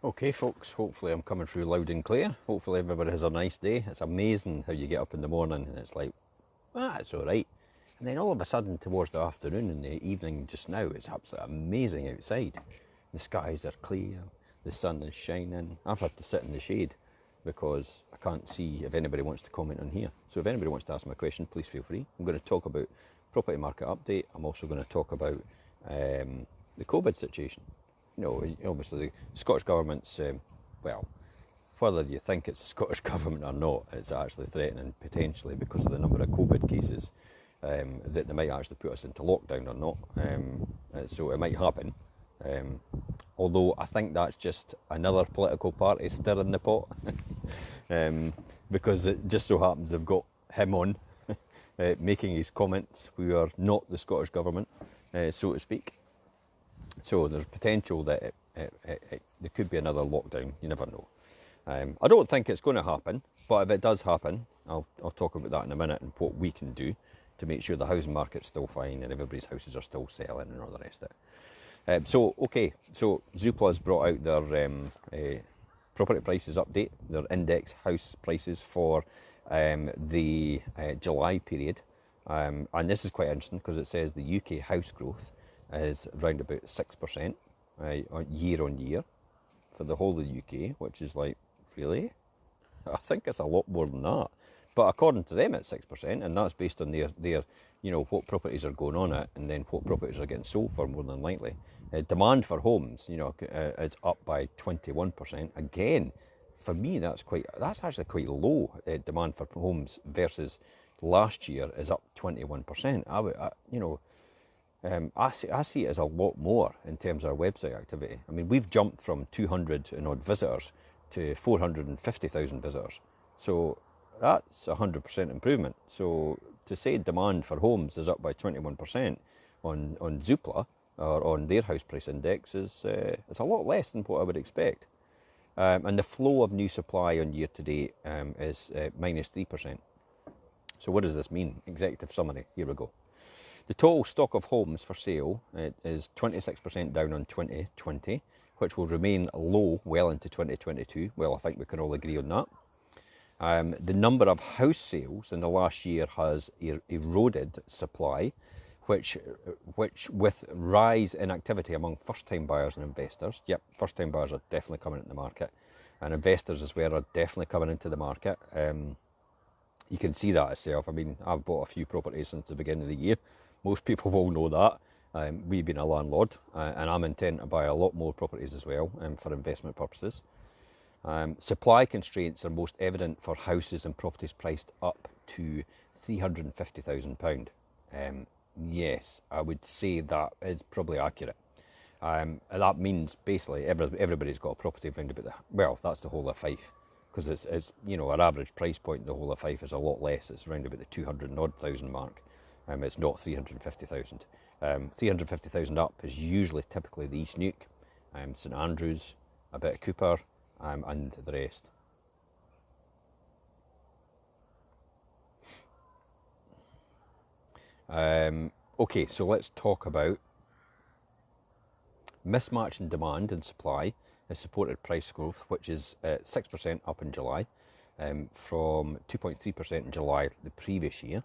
Okay folks, hopefully I'm coming through loud and clear. Hopefully everybody has a nice day. It's amazing how you get up in the morning and it's like, it's alright. And then all of a sudden towards the afternoon and the evening just now, it's absolutely amazing outside. The skies are clear, the sun is shining. I've had to sit in the shade because I can't see if anybody wants to comment on here. So if anybody wants to ask me a question, please feel free. I'm going to talk about property market update. I'm also going to talk about the COVID situation. You know, obviously the Scottish Government's, whether you think it's the Scottish Government or not, it's actually threatening potentially because of the number of COVID cases that they might actually put us into lockdown or not. So it might happen. Although I think that's just another political party stirring the pot because it just so happens they've got him on making his comments who are not the Scottish Government, so to speak. So there's potential that there could be another lockdown. You never know. I don't think it's going to happen, but if it does happen, I'll talk about that in a minute and what we can do to make sure the housing market's still fine and everybody's houses are still selling and all the rest of it. So Zoopla's brought out their property prices update, their index house prices for the July period. And this is quite interesting because it says the UK house growth is around about 6% year on year for the whole of the UK, which is like, really? I think it's a lot more than that. But according to them, it's 6%, and that's based on their what properties are going on at, and then what properties are getting sold for more than likely. Demand for homes, is up by 21%. Again, for me, that's actually quite low. Demand for homes versus last year is up 21%. I see it as a lot more in terms of our website activity. I mean, we've jumped from 200 and odd visitors to 450,000 visitors. So that's 100% improvement. So to say demand for homes is up by 21% on Zoopla or on their house price index it's a lot less than what I would expect. And the flow of new supply on year to date is minus 3%. So what does this mean? Executive summary, here we go. The total stock of homes for sale is 26% down on 2020, which will remain low well into 2022. Well, I think we can all agree on that. The number of house sales in the last year has eroded supply, which with rise in activity among first-time buyers and investors. Yep, first-time buyers are definitely coming into the market, and investors as well are definitely coming into the market. You can see that itself. I mean, I've bought a few properties since the beginning of the year. Most people will know that. We've been a landlord, and I'm intent to buy a lot more properties as well for investment purposes. Supply constraints are most evident for houses and properties priced up to £350,000. Yes, I would say that is probably accurate. And that means basically everybody's got a property around about that's the whole of Fife, because it's our average price point in the whole of Fife is a lot less. It's around about the 200 and odd thousand mark. It's not 350,000. 350,000 up is usually typically the East Nuke, St Andrews, a bit of Cooper, and the rest. Okay, so let's talk about mismatch in demand and supply has supported price growth, which is 6% up in July, from 2.3% in July the previous year.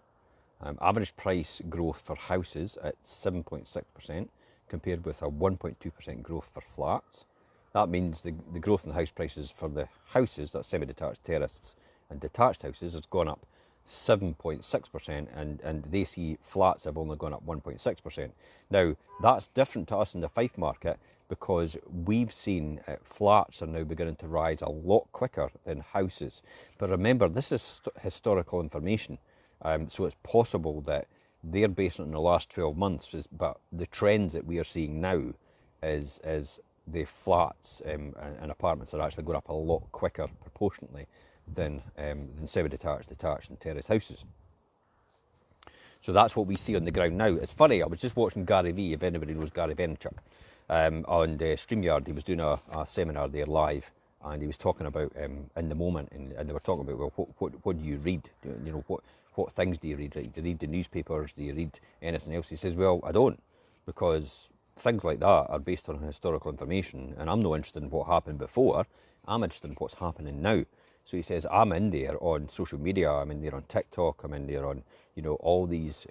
Average price growth for houses at 7.6% compared with a 1.2% growth for flats. That means the growth in the house prices for the houses, that's semi-detached terraces and detached houses, has gone up 7.6%, and they see flats have only gone up 1.6%. Now, that's different to us in the Fife market because we've seen flats are now beginning to rise a lot quicker than houses. But remember, this is historical information. So it's possible that they're based on the last 12 months, but the trends that we are seeing now is the flats and apartments are actually going up a lot quicker proportionately than semi-detached, detached and terrace houses. So that's what we see on the ground now. It's funny, I was just watching Gary Vee, if anybody knows Gary Vaynerchuk, on StreamYard. He was doing a seminar there live, and he was talking about in the moment, and they were talking about, well, what do you read? What things do you read? Do you read the newspapers? Do you read anything else? He says, well, I don't, because things like that are based on historical information, and I'm not interested in what happened before. I'm interested in what's happening now. So he says, I'm in there on social media, I'm in there on TikTok, I'm in there on, all these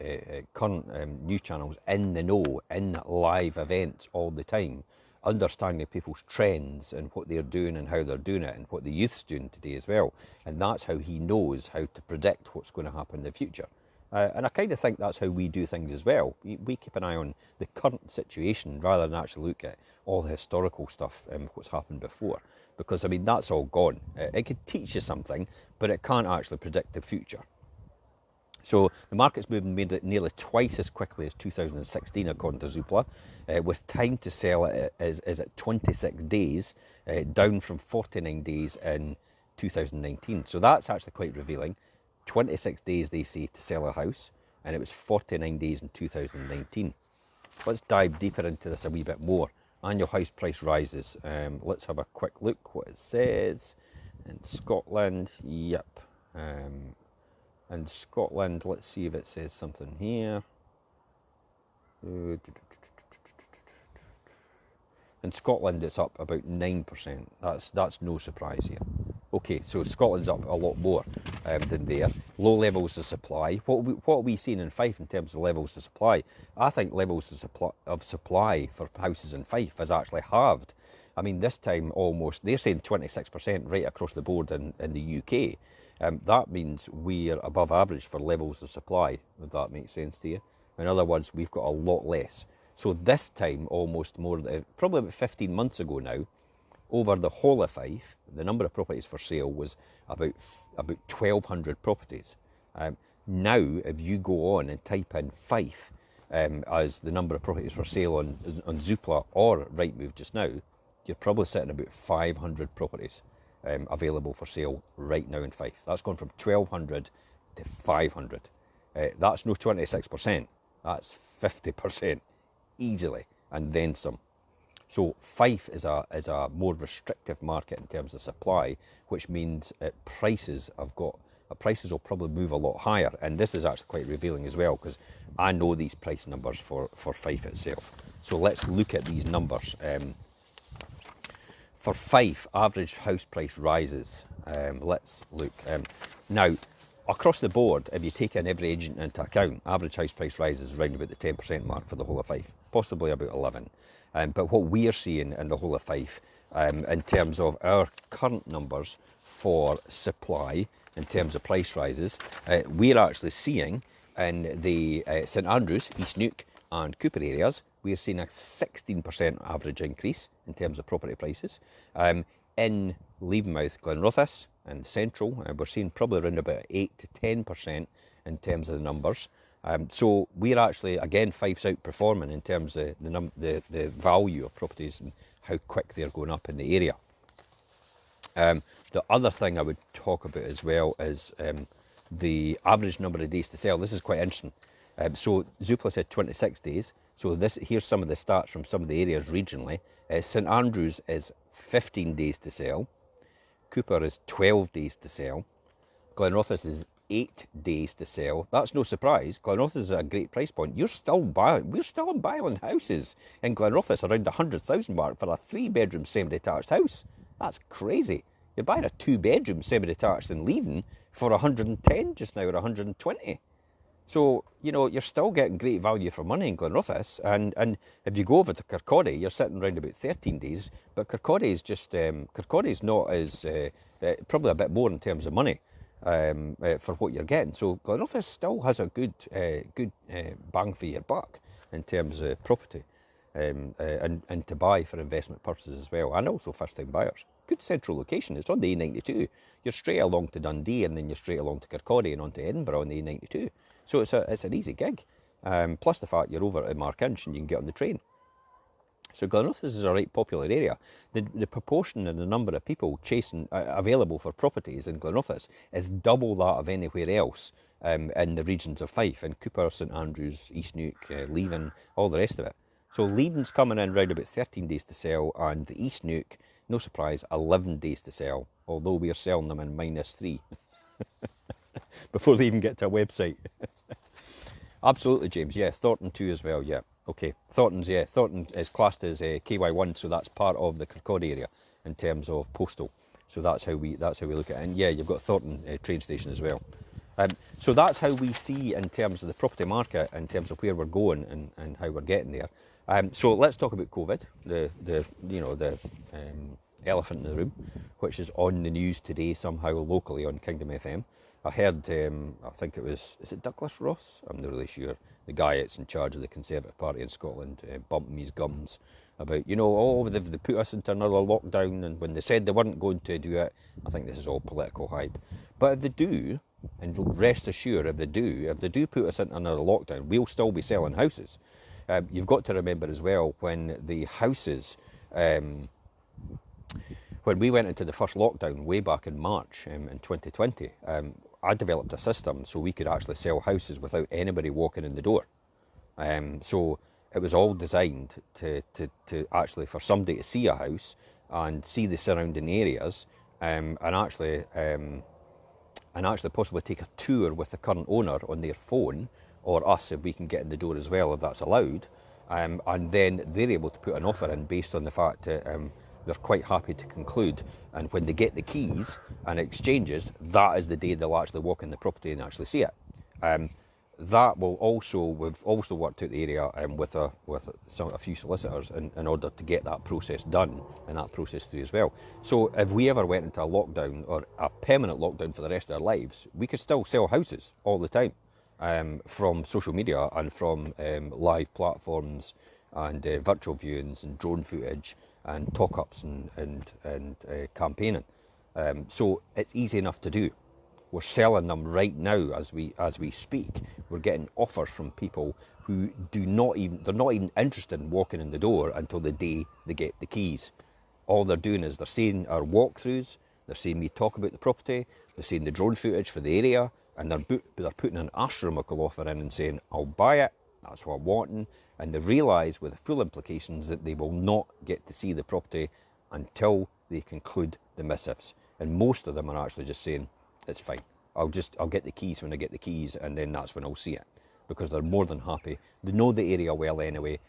current news channels, in the know, in live events all the time, understanding people's trends and what they're doing and how they're doing it and what the youth's doing today as well. And that's how he knows how to predict what's going to happen in the future. And I kind of think that's how we do things as well. We keep an eye on the current situation rather than actually look at all the historical stuff and what's happened before. Because, I mean, that's all gone. It could teach you something, but it can't actually predict the future. So the market's moving nearly twice as quickly as 2016, according to Zoopla, with time to sell is at 26 days, down from 49 days in 2019. So that's actually quite revealing. 26 days, they say, to sell a house, and it was 49 days in 2019. Let's dive deeper into this a wee bit more. Annual house price rises. Let's have a quick look what it says. In Scotland, yep. In Scotland, let's see if it says something here. In Scotland, it's up about 9%. That's no surprise here. Okay, so Scotland's up a lot more than there. Low levels of supply. What are we seeing in Fife in terms of levels of supply? I think levels of supply for houses in Fife has actually halved. I mean, this time almost, they're saying 26% right across the board in the UK. That means we're above average for levels of supply, if that makes sense to you. In other words, we've got a lot less. So this time, almost more, probably about 15 months ago now, over the whole of Fife, the number of properties for sale was about 1,200 properties. Now, if you go on and type in Fife as the number of properties for sale on Zoopla or Rightmove just now, you're probably sitting about 500 properties available for sale right now in Fife. That's gone from 1,200 to 500. That's no 26%, that's 50% easily, and then some. So Fife is a more restrictive market in terms of supply, which means prices will probably move a lot higher. And this is actually quite revealing as well, because I know these price numbers for Fife itself. So let's look at these numbers. For Fife, average house price rises. Let's look. Now, across the board, if you take in every agent into account, average house price rises around about the 10% mark for the whole of Fife, possibly about 11. But what we are seeing in the whole of Fife, in terms of our current numbers for supply, in terms of price rises, we're actually seeing in the St Andrews, East Neuk and Cooper areas, we're seeing a 16% average increase in terms of property prices. In Leavenmouth, Glenrothes and Central, we're seeing probably around about 8 to 10% in terms of the numbers. So we're actually, again, Fife's outperforming in terms of the value of properties and how quick they're going up in the area. The other thing I would talk about as well is the average number of days to sell. This is quite interesting. So Zoopla said 26 days. So here's some of the stats from some of the areas regionally. St Andrews is 15 days to sell. Cooper is 12 days to sell. Glenrothes is 8 days to sell. That's no surprise. Glenrothes is at a great price point. We're still buying houses in Glenrothes around the 100,000 mark for a 3-bedroom semi-detached house. That's crazy. You're buying a 2-bedroom semi-detached in Leven for 110 just now, or 120. So, you're still getting great value for money in Glenrothes. And if you go over to Kirkcaldy, you're sitting around about 13 days. But Kirkcaldy is just, Kirkcaldy's not as, probably a bit more in terms of money for what you're getting. So Glenrothes still has a good bang for your buck in terms of property and to buy for investment purposes as well. And also first-time buyers. Good central location. It's on the A92. You're straight along to Dundee, and then you're straight along to Kirkcaldy and on to Edinburgh on the A92. So it's an easy gig. Plus the fact you're over at Markinch and you can get on the train. So Glenrothes is a right popular area. The proportion and the number of people chasing available for properties in Glenrothes is double that of anywhere else in the regions of Fife, in Cooper, St Andrews, East Neuk, Leven, all the rest of it. So Leven's coming in around about 13 days to sell, and the East Neuk, no surprise, 11 days to sell, although we are selling them in -3 before they even get to a website. Absolutely, James. Yeah, Thornton too as well. Yeah. Okay, Thornton's, yeah, Thornton is classed as KY1, so that's part of the Kirkcaldy area in terms of postal. So that's how we look at it. And yeah, you've got Thornton train station as well. So that's how we see in terms of the property market, in terms of where we're going and how we're getting there. So let's talk about COVID, the elephant in the room, which is on the news today somehow locally on Kingdom FM. I heard, I think is it Douglas Ross? I'm not really sure. The guy that's in charge of the Conservative Party in Scotland bumping his gums about, oh, they put us into another lockdown, and when they said they weren't going to do it, I think this is all political hype. But if they do, and rest assured, if they do put us into another lockdown, we'll still be selling houses. You've got to remember as well, when the houses, when we went into the first lockdown way back in March in 2020, I developed a system so we could actually sell houses without anybody walking in the door. So it was all designed to actually for somebody to see a house and see the surrounding areas, and actually possibly take a tour with the current owner on their phone, or us if we can get in the door as well, if that's allowed. And then they're able to put an offer in based on the fact that they're quite happy to conclude. And when they get the keys and it exchanges, that is the day they'll actually walk in the property and actually see it. That will also, we've also worked out the area with a few solicitors in order to get that process done and that process through as well. So if we ever went into a lockdown or a permanent lockdown for the rest of our lives, we could still sell houses all the time from social media and from live platforms and virtual viewings and drone footage and talk-ups and campaigning. So it's easy enough to do. We're selling them right now as we speak. We're getting offers from people who they're not even interested in walking in the door until the day they get the keys. All they're doing is they're seeing our walkthroughs, they're seeing me talk about the property, they're seeing the drone footage for the area, and they're putting an astronomical offer in and saying, I'll buy it, that's what I'm wanting, and they realise with the full implications that they will not get to see the property until they conclude the missives. And most of them are actually just saying, it's fine, I'll get the keys when I get the keys, and then that's when I'll see it, because they're more than happy. They know the area well anyway,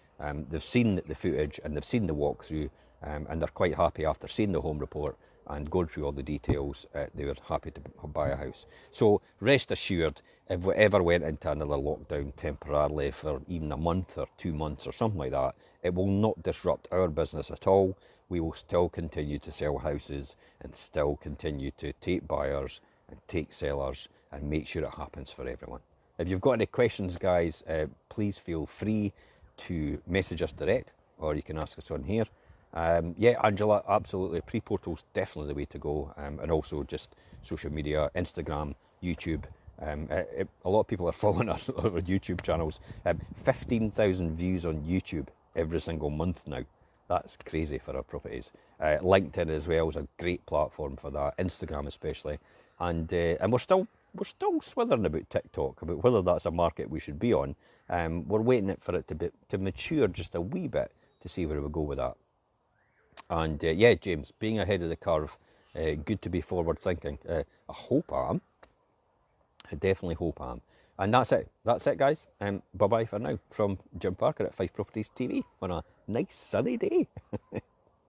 they've seen the footage and they've seen the walkthrough, and they're quite happy after seeing the home report and going through all the details. They were happy to buy a house. So rest assured, if we ever went into another lockdown temporarily for even a month or 2 months or something like that, it will not disrupt our business at all. We will still continue to sell houses and still continue to take buyers and take sellers and make sure it happens for everyone. If you've got any questions, guys, please feel free to message us direct, or you can ask us on here. Yeah, Angela, absolutely. Pre-portal's definitely the way to go, and also just social media, Instagram, YouTube. A lot of people are following our YouTube channels. 15,000 views on YouTube every single month now. That's crazy for our properties. LinkedIn as well is a great platform for that. Instagram especially, and we're still swithering about TikTok, about whether that's a market we should be on. We're waiting for it to mature just a wee bit to see where we go with that. And yeah, James, being ahead of the curve, good to be forward thinking. I hope I am. I definitely hope I am. And that's it, guys. Bye bye for now from Jim Parker at Fife Properties TV on a nice sunny day.